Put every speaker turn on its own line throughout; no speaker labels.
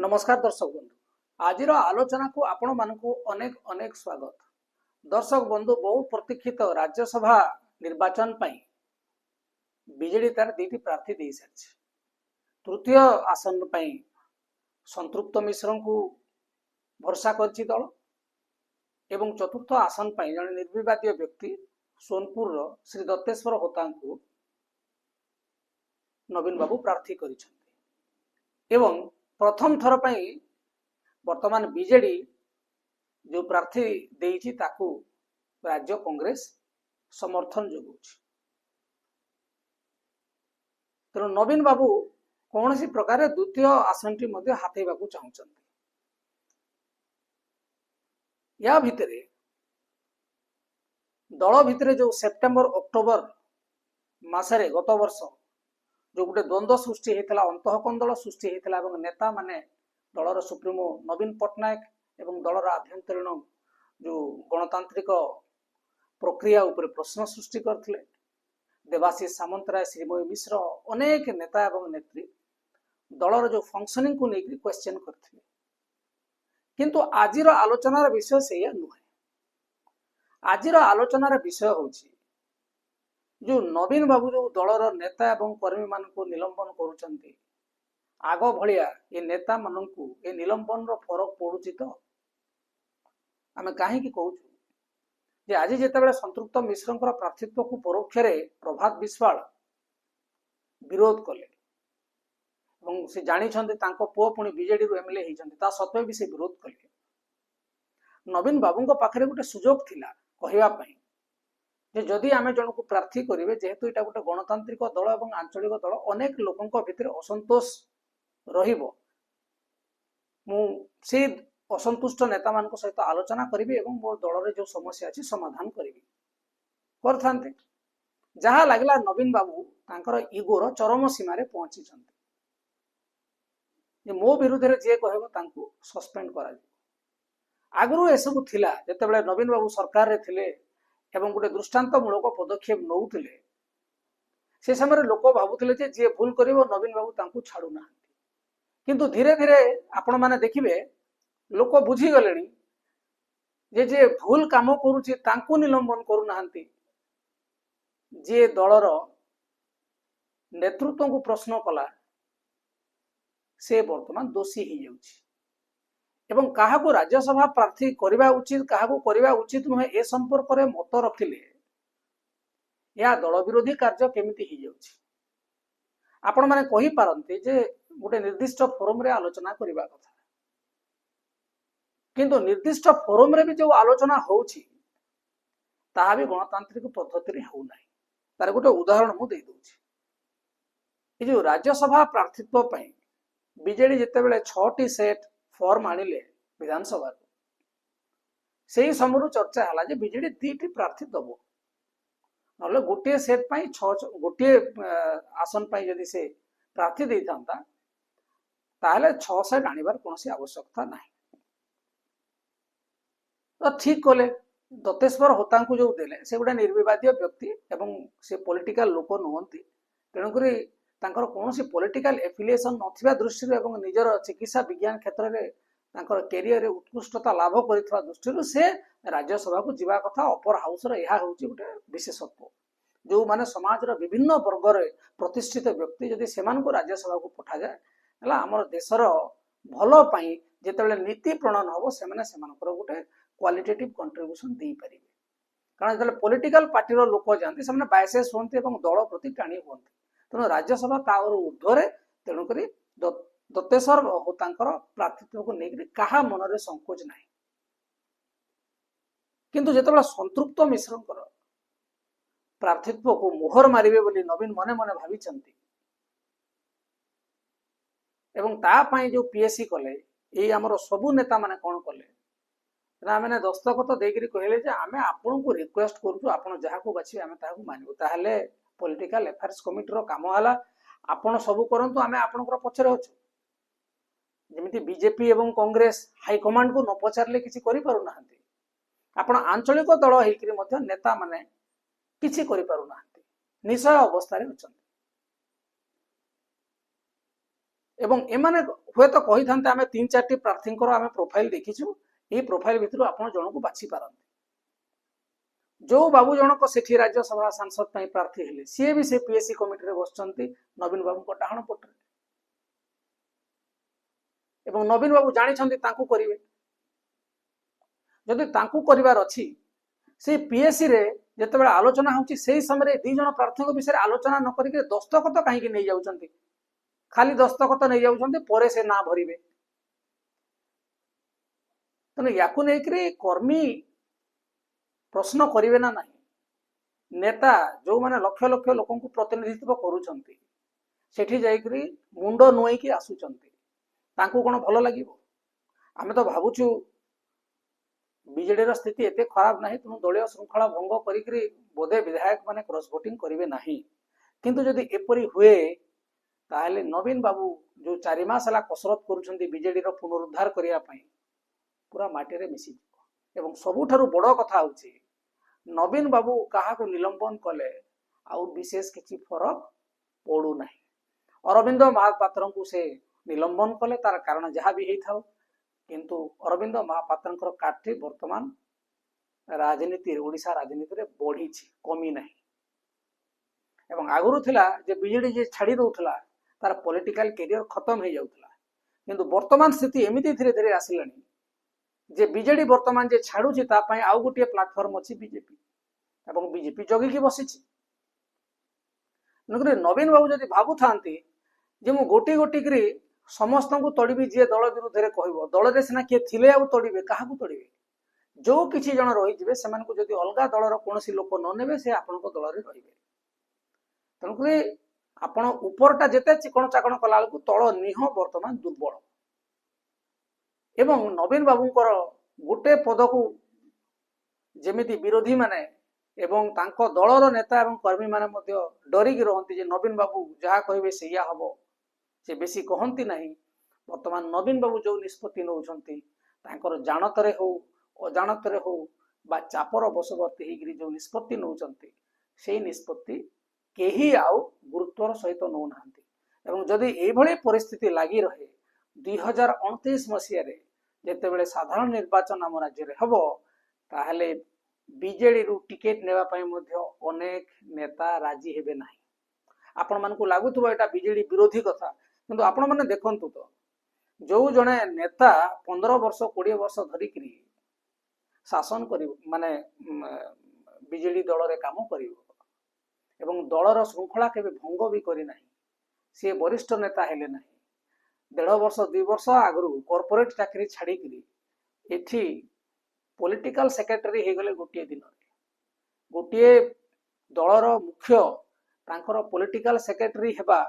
नमस्कार दर्शक बंधु आज आलोचना को आपण मानक अनेक अनेक स्वागत। दर्शक बंधु बहु प्रतीक्षित राज्यसभा निर्वाचन बीजेडी तार दुईटी प्रार्थी दे सारी तृतीय आसन संतृप्त मिश्र को भरसा कर दल एवं चतुर्थ आसन जड़े निर्विवादीय व्यक्ति सोनपुर श्री दत्तेश्वर होता को नवीन बाबू प्रार्थी कर प्रथम थर वर्तमान बीजेडी जो प्रार्थी देइछि ताकू राज्य कांग्रेस समर्थन जोगुछि। तेणु नवीन बाबू कौन सी प्रकार द्वितीय आसन टी मध्य हाथेबा को चाहुचंती। या भितरे दल भितरे जो सेप्टेम्बर अक्टोबर मासरे गत वर्ष जो गोटे द्वंद्व सृष्टि होता अंतःकंदल सृष्टि होता नेता माने दलर सुप्रीमो नवीन पट्टनायक एवं दलर आभ्यंतरीण जो गणतांत्रिक प्रक्रिया उपर प्रश्न सृष्टि करथिले। देवाशीष सामंतराय श्रीमयी मिश्र अनेक नेता एवं नेत्री दलर जो फंक्शनिंग को लेकर क्वेश्चन करथिले, किंतु आजिर आलोचनार विषय से नुहे। आजिर आलोचनार विषय होछि जो नवीन बाबू जो दलर नेता एवं कर्मी मान को निलंबन करुचंती आग भलिया ये नेता मानू ये निलंबन रो फरक पड़ुची। तो आम कहीं कहूँ जे आज जितेबाला संतृप्त मिश्र प्रार्थित्व को परोक्ष प्रभात विश्वाल विरोध कले से जानी पुओ पुणी बीजेडी एमएलए होता सत्वे भी से विरोध कले। नवीन बाबू पाखे गोटे सुजोग थिला कहवाई जे जदि आमे जन को प्रार्थी करेंगे जेहेतु यहाँ गोटे गणतांत्रिक दल और आंचलिक दल अनेक लोकों भितर असंतोष रहिबो, मु से असंतुष्ट नेता मान सहित आलोचना करी और मोर दल जो समस्या अच्छी समाधान करी करते जहाँ लगला नवीन बाबू तांकर इगोर चरम सीमार पहुंची मो विरुद्ध जी कह सस्पेंड कर आगु एसबू थिला जितेबाला नवीन बाबू सरकार रे थिले एवं गोटे दृष्टांतमूलक पदक्षेप नौले से समय लोक भावुले जी भूल कर नवीन बाबू तांकू छाड़ू ना, किंतु धीरे धीरे आपण माने देखिबे लोक बुझीगले जे जे भूल काम करुच्ची तांकू निलंबन करू नाहंती, जे दलर नेतृत्व को प्रश्न कला से वर्तमान दोषी ही जाउची एवं कहा को राज्यसभा प्रार्थी करने उचित क्या करने उचित नुहे ए संपर्क में मत रखिले या दल विरोधी कार्य केमिति ही जाउची। आपण माने कहि पारंती जे गोटे निर्दिष्ट फोरम रे आलोचना करबा कथा, किंतु निर्दिष्ट फोरम रे भी जो आलोचना होउची ताहा भी गणतांत्रिक पद्धति रे हो नाही। तार गोटे उदाहरण मु दे दोची। ए जो राज्यसभा प्रार्थित्व पई बीजेडी जेतेबेले 6टी सेट फॉर्म आनिले विधानसभा से समय चर्चा है जे बीजेडी 2टी प्रार्थी दबो ना गोटे सेट पाई गोटे आसन पाई जदि से प्रार्थी दे था ताहले 6 सेट आनिबार कोनोसी आवश्यकता नहीं। तो ठीक कले दत्तेश्वर होता को जो देले से गोटे निर्विवादीय व्यक्ति एवं से पॉलिटिकल लोक नुहंती, तेणुकरी तांकर कोनोसी पॉलिटिकल एफिलिएशन नथिबा दृष्टि एवं निजर चिकित्सा विज्ञान क्षेत्र में तांकर कैरियर उत्कृष्टता लाभ करथिबा दृष्टि से राज्यसभा को जीवा कथा। अपर हाउस रो यह होची गोटे विशेषत्व जो माने समाज रो विभिन्न वर्ग रे प्रतिष्ठित व्यक्ति जदि सेमान को राज्यसभा को पठा जाए हला हमर देशर भलो पई जेतेबेले नीति प्रणयन होबो सेमाने सेमानकर गोटे क्वालिटेटिव कंट्रीब्यूशन दे परिबे। कारण जेतेबेले पॉलिटिकल पार्टी रो लोक जानती सेमाने बायसेस होंती एवं दल प्रति टाणी होंती, तेणु राज्यसभा तावर ऊर्ध्वरे तेणुकरी दत्तेश्वर होतांकर प्रार्थित्व को लेकर कहा मनरे संकोच ना, किंतु जेतेबेला संतृप्त मिश्र प्रार्थित्व को मोहर मारिबे बोली नवीन मने मने भाविचंती एवं ता पई जो पीएससी कले ए हमर सबु नेता माने कोन कले ना माने दस्तखत देगिरी कहले जे आमे आपन को रिक्वेस्ट करूछु आपन जहा को बाछि आमे ताहा को मानिबो, ताहले पॉलिटिकल अफेयर्स कमिटी रो काम हला आपन सबु करंतु आमे आपनकर पछरे होछु। जेमिति बीजेपी एवं कांग्रेस हाईकमांड को न पचारले किसी करि पारु नाहंती, आपण आंचलिक दल हेकरी मध्य नेता माने किसी करि पारु नाहंती, निसहाय अवस्था रे अछंती। ଏବଂ ଏମାନେ ହୁଏତ କହିଥାନ୍ତେ ଆମେ 3-4ଟି ପ୍ରାର୍ଥୀଙ୍କର ଆମେ ପ୍ରୋଫାଇଲ ଦେଖିଛୁ, ଏହି ପ୍ରୋଫାଇଲ ଭିତରୁ ଆପଣ ଜଣକୁ ବାଛି ପାରନ୍ତି। ଯୋଉ ବାବୁ ଜଣକ ସେଠି ରାଜ୍ୟସଭା ସାଂସଦ ପାଇଁ ପ୍ରାର୍ଥୀ ହେଲେ ସିଏ ବି ସେ ପିଏସସି କମିଟିରେ ବସିଛନ୍ତି ନବୀନ ବାବୁଙ୍କ ଡାହାଣ ପଟରେ, ଏବଂ ନବୀନ ବାବୁ ଜାଣିଛନ୍ତି ତାଙ୍କୁ କରିବେ। ଯଦି ତାଙ୍କୁ କରିବାର ଅଛି ସେ ପିଏସସି ରେ ଯେତେବେଳେ ଆଲୋଚନା ହେଉଛି ସେହି ସମୟରେ 2 ଜଣ ପ୍ରାର୍ଥୀଙ୍କ ବିଷୟରେ ଆଲୋଚନା ନ କରିକି ଦସ୍ତଖତ କାହିଁକି ନେଇଯାଉଛନ୍ତି? ଖାଲି ଦସ୍ତଖତ ନେଇଯାଉଛନ୍ତି, ପରେ ସେ ନାଁ ଭରିବେ। ତେଣୁ ୟାକୁ ନେଇକରି କର୍ମୀ ପ୍ରଶ୍ନ କରିବେ ନା ନାହିଁ? ନେତା ଯୋଉମାନେ ଲକ୍ଷ ଲକ୍ଷ ଲୋକଙ୍କୁ ପ୍ରତିନିଧିତ୍ୱ କରୁଛନ୍ତି ସେଠି ଯାଇକରି ମୁଣ୍ଡ ନୁଆଇକି ଆସୁଛନ୍ତି, ତାଙ୍କୁ କ'ଣ ଭଲ ଲାଗିବ? ଆମେ ତ ଭାବୁଛୁ ବିଜେଡିର ସ୍ଥିତି ଏତେ ଖରାପ ନାହିଁ, ତେଣୁ ଦଳୀୟ ଶୃଙ୍ଖଳା ଭଙ୍ଗ କରିକି ବୋଧେ ବିଧାୟକ ମାନେ କ୍ରସ୍ ଭୋଟିଂ କରିବେ ନାହିଁ। କିନ୍ତୁ ଯଦି ଏପରି ହୁଏ ତାହେଲେ ନବୀନ ବାବୁ ଯୋଉ 4 ମାସ ହେଲା କସରତ କରୁଛନ୍ତି ବିଜେଡିର ପୁନରୁଦ୍ଧାର କରିବା ପାଇଁ, ପୁରା ମାଟିରେ ମିଶିଯିବ। ଏବଂ ସବୁଠାରୁ ବଡ଼ କଥା ହେଉଛି ନବୀନ ବାବୁ କାହାକୁ ନିଲମ୍ବନ କଲେ ଆଉ ବିଶେଷ କିଛି ଫରକ ପଡୁନାହିଁ। ଅରବିନ୍ଦ ମହାପାତ୍ରଙ୍କୁ ସେ ନିଲମ୍ବନ କଲେ, ତାର କାରଣ ଯାହା ବି ହେଇଥାଉ, କିନ୍ତୁ ଅରବିନ୍ଦ ମହାପାତ୍ରଙ୍କର କାର୍ଡଟି ବର୍ତ୍ତମାନ ରାଜନୀତିରେ, ଓଡ଼ିଶା ରାଜନୀତିରେ ବଢିଛି, କମି ନାହିଁ। ଏବଂ ଆଗରୁ ଥିଲା ଯେ ବିଜେଡି ଯିଏ ଛାଡ଼ି ଦଉଥିଲା ତାର ପଲିଟିକାଲ କ୍ୟାରିୟର ଖତମ ହେଇଯାଉଥିଲା, କିନ୍ତୁ ବର୍ତ୍ତମାନ ସ୍ଥିତି ଏମିତି ଧୀରେ ଧୀରେ ଆସିଲାଣି ଯେ ବିଜେଡି ବର୍ତ୍ତମାନ ଯେ ଛାଡୁଛି ତା ପାଇଁ ଆଉ ଗୋଟିଏ ପ୍ଲାଟଫର୍ମ ଅଛି ବିଜେପି, ଏବଂ ବିଜେପି ଜଗିକି ବସିଛି। ତେଣୁକରି ନବୀନ ବାବୁ ଯଦି ଭାବୁଥାନ୍ତି ଯେ ମୁଁ ଗୋଟି ଗୋଟିକିରି ସମସ୍ତଙ୍କୁ ତଡ଼ିବି, ଯିଏ ଦଳ ବିରୁଦ୍ଧରେ କହିବ, ଦଳରେ ସିନା କିଏ ଥିଲେ ଆଉ ତଡ଼ିବେ, କାହାକୁ ତଡ଼ିବେ? ଯୋଉ କିଛି ଜଣ ରହିଯିବେ ସେମାନଙ୍କୁ ଯଦି ଅଲଗା ଦଳର କୌଣସି ଲୋକ ନ ନେବେ ସେ ଆପଣଙ୍କ ଦଳରେ ରହିବେ। ତେଣୁକରି ଆପଣ ଉପରଟା ଯେତେ ଚିକଣ ଚାକଣ କଲା ବେଳକୁ ତଳ ନିହ ବର୍ତ୍ତମାନ ଦୁର୍ବଳ। ଏବଂ ନବୀନ ବାବୁଙ୍କର ଗୋଟେ ପଦକୁ ଯେମିତି ବିରୋଧୀ ମାନେ ଏବଂ ତାଙ୍କ ଦଳର ନେତା ଏବଂ କର୍ମୀ ମାନେ ମଧ୍ୟ ଡରିକି ରହନ୍ତି ଯେ ନବୀନ ବାବୁ ଯାହା କହିବେ ସେଇଆ ହବ, ସେ ବେଶୀ କହନ୍ତି ନାହିଁ। ବର୍ତ୍ତମାନ ନବୀନ ବାବୁ ଯୋଉ ନିଷ୍ପତ୍ତି ନେଉଛନ୍ତି ତାଙ୍କର ଜାଣତରେ ହଉ ଅଜାଣତରେ ହଉ ବା ଚାପର ବଶବର୍ତ୍ତୀ ହେଇକିରି ଯୋଉ ନିଷ୍ପତ୍ତି ନେଉଛନ୍ତି ସେଇ ନିଷ୍ପତ୍ତି କେହି ଆଉ ଗୁରୁତ୍ୱର ସହିତ ନେଉନାହାନ୍ତି। ଏବଂ ଯଦି ଏଇଭଳି ପରିସ୍ଥିତି ଲାଗି ରହେ 2029 ମସିହାରେ ଯେତେବେଳେ ସାଧାରଣ ନିର୍ବାଚନ ଆମ ରାଜ୍ୟରେ ହବ, ତାହେଲେ ବିଜେଡିରୁ ଟିକେଟ ନେବା ପାଇଁ ମଧ୍ୟ ଅନେକ ନେତା ରାଜି ହେବେ ନାହିଁ। ଆପଣମାନଙ୍କୁ ଲାଗୁଥିବ ଏଇଟା ବିଜେଡି ବିରୋଧୀ କଥା, କିନ୍ତୁ ଆପଣମାନେ ଦେଖନ୍ତୁ ତ, ଯୋଉ ଜଣେ ନେତା 15 ବର୍ଷ 20 ବର୍ଷ ଧରିକିରି ଶାସନ କରିବ, ମାନେ ବିଜେଡି ଦଳରେ କାମ କରିବ ଏବଂ ଦଳର ଶୃଙ୍ଖଳା କେବେ ଭଙ୍ଗ ବି କରିନାହିଁ, ସେ ବରିଷ୍ଠ ନେତା ହେଲେ ନାହିଁ। 1.5 ବର୍ଷ 2 ବର୍ଷ ଆଗରୁ କର୍ପୋରେଟ ଚାକିରି ଛାଡ଼ିକିରି ଏଠି ପଲିଟିକାଲ ସେକ୍ରେଟାରୀ ହେଇଗଲେ ଗୋଟିଏ ଦିନରେ। ଗୋଟିଏ ଦଳର ମୁଖ୍ୟ ତାଙ୍କର ପଲିଟିକାଲ ସେକ୍ରେଟାରୀ ହେବା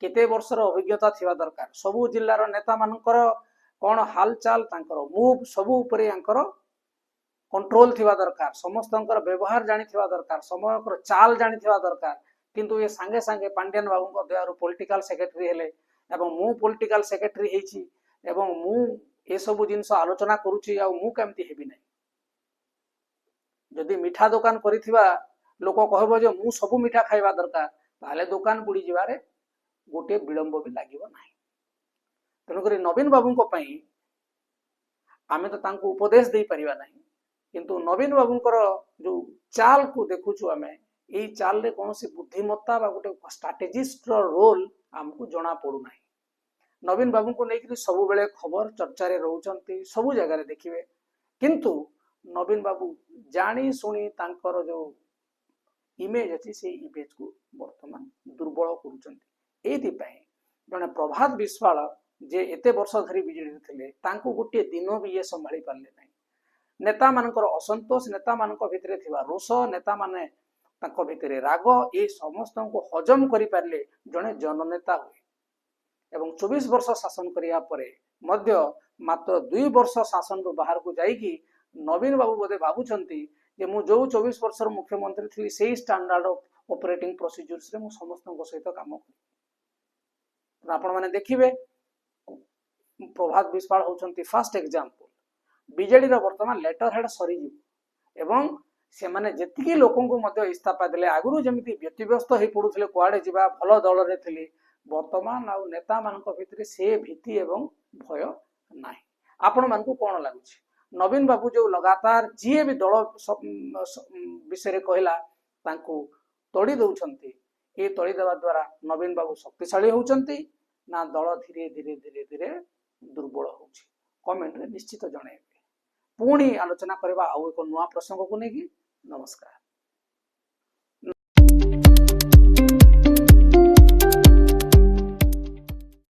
କେତେ ବର୍ଷର ଅଭିଜ୍ଞତା ଥିବା ଦରକାର। ସବୁ ଜିଲ୍ଲାର ନେତା ମାନଙ୍କର କ'ଣ ହାଲଚାଲ, ତାଙ୍କର ମୁଭ ସବୁ ଉପରେ ୟାଙ୍କର କଣ୍ଟ୍ରୋଲ ଥିବା ଦରକାର, ସମସ୍ତଙ୍କର ବ୍ୟବହାର ଜାଣିଥିବା ଦରକାର, ସମୟର ଚାଲ ଜାଣିଥିବା ଦରକାର। କିନ୍ତୁ ଏ ସାଙ୍ଗେ ସାଙ୍ଗେ ପାଣ୍ଡିଆନ ବାବୁଙ୍କ ଦୟାରୁ ପଲିଟିକାଲ ସେକ୍ରେଟାରୀ ହେଲେ ଏବଂ ମୁଁ ପଲିଟିକାଲ ସେକ୍ରେଟାରୀ ହେଇଛି ଏବଂ ମୁଁ ଏସବୁ ଜିନିଷ ଆଲୋଚନା କରୁଛି, ଆଉ ମୁଁ କେମିତି ହେବି ନାହିଁ? ଯଦି ମିଠା ଦୋକାନ କରିଥିବା ଲୋକ କହିବ ଯେ ମୁଁ ସବୁ ମିଠା ଖାଇବା ଦରକାର, ତାହେଲେ ଦୋକାନ ବୁଡ଼ି ଯିବାରେ ଗୋଟିଏ ବିଳମ୍ବ ବି ଲାଗିବ ନାହିଁ। ତେଣୁକରି ନବୀନ ବାବୁଙ୍କ ପାଇଁ ଆମେ ତ ତାଙ୍କୁ ଉପଦେଶ ଦେଇପାରିବା ନାହିଁ, କିନ୍ତୁ ନବୀନ ବାବୁଙ୍କର ଯୋଉ ଚାଲକୁ ଦେଖୁଛୁ ଆମେ, ଏଇ ଚାଲରେ କୌଣସି ବୁଦ୍ଧିମତ୍ତା ବା ଗୋଟେ ଷ୍ଟ୍ରାଟେଜିଷ୍ଟର ରୋଲ ଆମକୁ ଜଣା ପଡୁନାହିଁ। ନବୀନ ବାବୁଙ୍କୁ ନେଇକରି ସବୁବେଳେ ଖବର ଚର୍ଚ୍ଚାରେ ରହୁଛନ୍ତି, ସବୁ ଜାଗାରେ ଦେଖିବେ, କିନ୍ତୁ ନବୀନ ବାବୁ ଜାଣି ଶୁଣି ତାଙ୍କର ଯୋଉ ଇମେଜ ଅଛି ସେଇ ଇମେଜକୁ ବର୍ତ୍ତମାନ ଦୁର୍ବଳ କରୁଛନ୍ତି। ଏଇଥିପାଇଁ ଜଣେ ପ୍ରଭାତ ବିଶ୍ୱାଳ ଯେ ଏତେ ବର୍ଷ ଧରି ବିଜେଡିରେ ଥିଲେ, ତାଙ୍କୁ ଗୋଟିଏ ଦିନ ବି ଇଏ ସମ୍ଭାଳି ପାରିଲେ ନାହିଁ। ନେତାମାନଙ୍କର ଅସନ୍ତୋଷ, ନେତାମାନଙ୍କ ଭିତରେ ଥିବା ରୋଷ, ନେତାମାନେ ତାଙ୍କ ଭିତରେ ରାଗ, ଏ ସମସ୍ତଙ୍କୁ ହଜମ କରିପାରିଲେ ଜଣେ ଜନନେତା ହୁଏ। ଏବଂ 24 ବର୍ଷ ଶାସନ କରିବା ପରେ ମଧ୍ୟ ମାତ୍ର 2 ବର୍ଷ ଶାସନରୁ ବାହାରକୁ ଯାଇକି ନବୀନ ବାବୁ ବୋଧେ ଭାବୁଛନ୍ତି ଯେ ମୁଁ ଯୋଉ 24 ବର୍ଷର ମୁଖ୍ୟମନ୍ତ୍ରୀ ଥିଲି ସେଇ ଷ୍ଟାଣ୍ଡାର୍ଡ ଅଫ ଅପରେଟିଂ ପ୍ରୋସିଜ୍ୟୁର୍ସରେ ମୁଁ ସମସ୍ତଙ୍କ ସହିତ କାମ କଲି। ଆପଣମାନେ ଦେଖିବେ ପ୍ରଭାତ ବିଶ୍ୱାଳ ହେଉଛନ୍ତି ଫାଷ୍ଟ ଏକ୍ସାମ୍ପଲ। ବିଜେଡିର ବର୍ତ୍ତମାନ ଲେଟର ହେଡ୍ ସରିଯିବ ଏବଂ ସେମାନେ ଯେତିକି ଲୋକଙ୍କୁ ମଧ୍ୟ ଇସ୍ତଫା ଦେଲେ, ଆଗରୁ ଯେମିତି ବ୍ୟତିବ୍ୟସ୍ତ ହେଇ ପଡୁଥିଲେ କୁଆଡେ ଯିବା, ଭଲ ଦଳରେ ଥିଲେ, ବର୍ତ୍ତମାନ ଆଉ ନେତା ମାନଙ୍କ ଭିତରେ ସେ ଭୀତି ଏବଂ ଭୟ ନାହିଁ। ଆପଣ ମାନଙ୍କୁ କଣ ଲାଗୁଛି? ନବୀନ ବାବୁ ଯୋଉ ଲଗାତାର ଯିଏ ବି ଦଳ ବିଷୟରେ କହିଲା ତାଙ୍କୁ ତଡ଼ି ଦଉଛନ୍ତି, ଏ ତଡ଼ି ଦେବା ଦ୍ୱାରା ନବୀନ ବାବୁ ଶକ୍ତିଶାଳୀ ହଉଛନ୍ତି ନା ଦଳ ଧୀରେ ଧୀରେ ଧୀରେ ଧୀରେ ଦୁର୍ବଳ ହଉଛି? କମେଣ୍ଟରେ ନିଶ୍ଚିତ ଜଣେଇବେ। ପୁଣି ଆଲୋଚନା କରିବା ଆଉ ଏକ ନୂଆ ପ୍ରସଙ୍ଗକୁ ନେଇକି। ନମସ୍କାର।